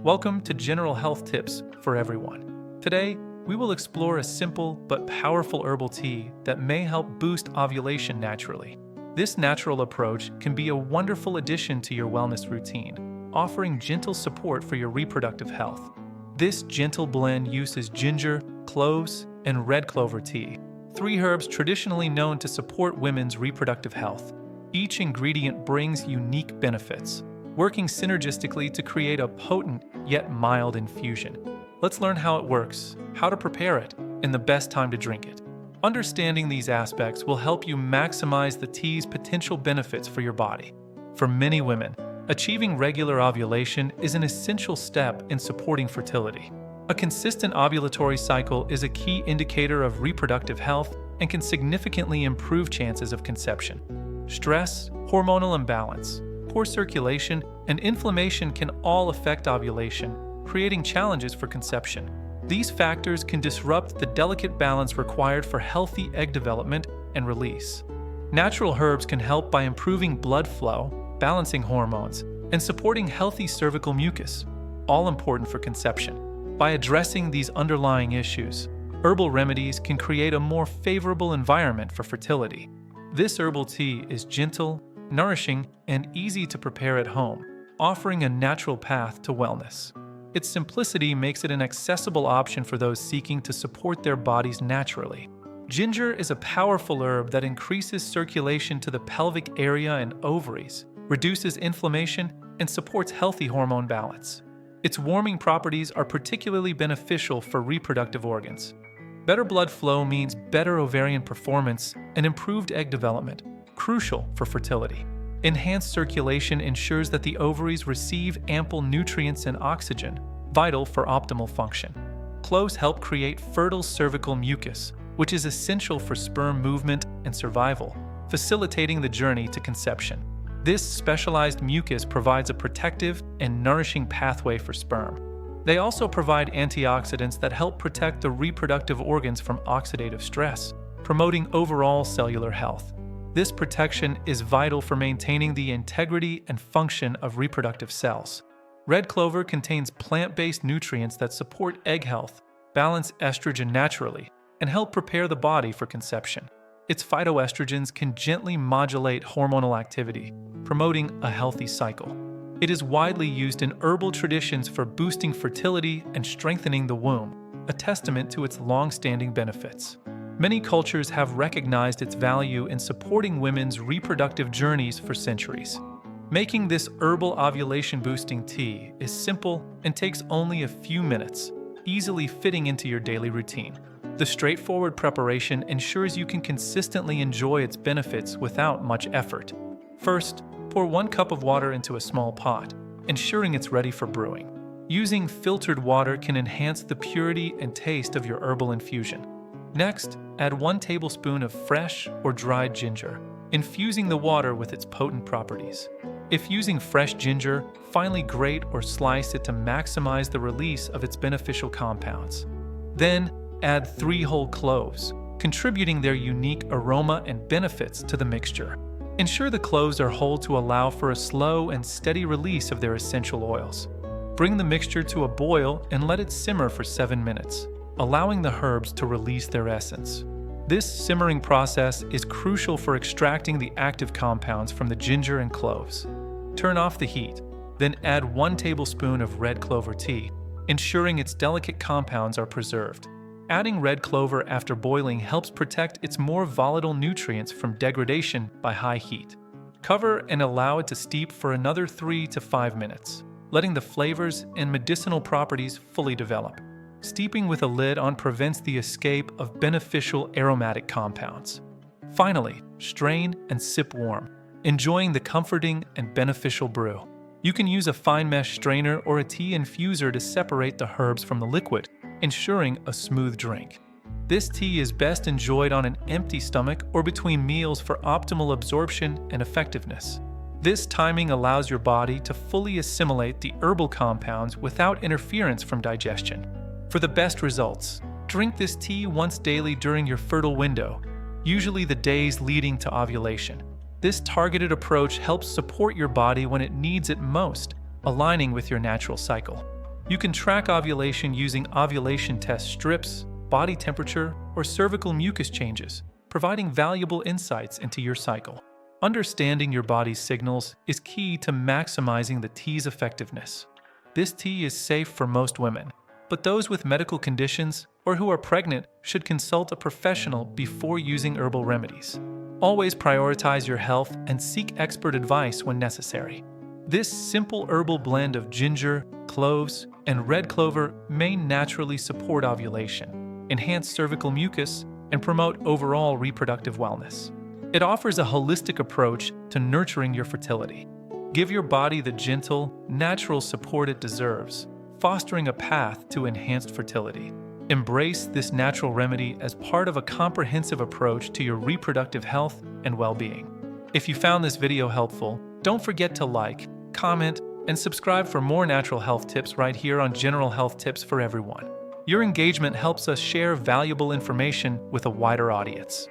Welcome to General Health Tips for Everyone. Today, we will explore a simple but powerful herbal tea that may help boost ovulation naturally. This natural approach can be a wonderful addition to your wellness routine, offering gentle support for your reproductive health. This gentle blend uses ginger, cloves, and red clover tea, three herbs traditionally known to support women's reproductive health. Each ingredient brings unique benefits, working synergistically to create a potent yet mild infusion. Let's learn how it works, how to prepare it, and the best time to drink it. Understanding these aspects will help you maximize the tea's potential benefits for your body. For many women, achieving regular ovulation is an essential step in supporting fertility. A consistent ovulatory cycle is a key indicator of reproductive health and can significantly improve chances of conception. Stress, hormonal imbalance, poor circulation, and inflammation can all affect ovulation, creating challenges for conception. These factors can disrupt the delicate balance required for healthy egg development and release. Natural herbs can help by improving blood flow, balancing hormones, and supporting healthy cervical mucus, all important for conception. By addressing these underlying issues, herbal remedies can create a more favorable environment for fertility. This herbal tea is gentle, nourishing, and easy to prepare at home, offering a natural path to wellness. Its simplicity makes it an accessible option for those seeking to support their bodies naturally. Ginger is a powerful herb that increases circulation to the pelvic area and ovaries, reduces inflammation, and supports healthy hormone balance. Its warming properties are particularly beneficial for reproductive organs. Better blood flow means better ovarian performance and improved egg development, crucial for fertility. Enhanced circulation ensures that the ovaries receive ample nutrients and oxygen, vital for optimal function. Cloves help create fertile cervical mucus, which is essential for sperm movement and survival, facilitating the journey to conception. This specialized mucus provides a protective and nourishing pathway for sperm. They also provide antioxidants that help protect the reproductive organs from oxidative stress, promoting overall cellular health. This protection is vital for maintaining the integrity and function of reproductive cells. Red clover contains plant-based nutrients that support egg health, balance estrogen naturally, and help prepare the body for conception. Its phytoestrogens can gently modulate hormonal activity, promoting a healthy cycle. It is widely used in herbal traditions for boosting fertility and strengthening the womb, a testament to its long-standing benefits. Many cultures have recognized its value in supporting women's reproductive journeys for centuries. Making this herbal ovulation-boosting tea is simple and takes only a few minutes, easily fitting into your daily routine. The straightforward preparation ensures you can consistently enjoy its benefits without much effort. First, pour 1 cup of water into a small pot, ensuring it's ready for brewing. Using filtered water can enhance the purity and taste of your herbal infusion. Next, add 1 tablespoon of fresh or dried ginger, infusing the water with its potent properties. If using fresh ginger, finely grate or slice it to maximize the release of its beneficial compounds. Then, add 3 whole cloves, contributing their unique aroma and benefits to the mixture. Ensure the cloves are whole to allow for a slow and steady release of their essential oils. Bring the mixture to a boil and let it simmer for 7 minutes, allowing the herbs to release their essence. This simmering process is crucial for extracting the active compounds from the ginger and cloves. Turn off the heat, then add 1 tablespoon of red clover tea, ensuring its delicate compounds are preserved. Adding red clover after boiling helps protect its more volatile nutrients from degradation by high heat. Cover and allow it to steep for another 3 to 5 minutes, letting the flavors and medicinal properties fully develop. Steeping with a lid on prevents the escape of beneficial aromatic compounds. Finally, strain and sip warm, enjoying the comforting and beneficial brew. You can use a fine mesh strainer or a tea infuser to separate the herbs from the liquid, ensuring a smooth drink. This tea is best enjoyed on an empty stomach or between meals for optimal absorption and effectiveness. This timing allows your body to fully assimilate the herbal compounds without interference from digestion. For the best results, drink this tea once daily during your fertile window, usually the days leading to ovulation. This targeted approach helps support your body when it needs it most, aligning with your natural cycle. You can track ovulation using ovulation test strips, body temperature, or cervical mucus changes, providing valuable insights into your cycle. Understanding your body's signals is key to maximizing the tea's effectiveness. This tea is safe for most women, but those with medical conditions or who are pregnant should consult a professional before using herbal remedies. Always prioritize your health and seek expert advice when necessary. This simple herbal blend of ginger, cloves, and red clover may naturally support ovulation, enhance cervical mucus, and promote overall reproductive wellness. It offers a holistic approach to nurturing your fertility. Give your body the gentle, natural support it deserves, fostering a path to enhanced fertility. Embrace this natural remedy as part of a comprehensive approach to your reproductive health and well-being. If you found this video helpful, don't forget to like, comment, and subscribe for more natural health tips right here on General Health Tips for Everyone. Your engagement helps us share valuable information with a wider audience.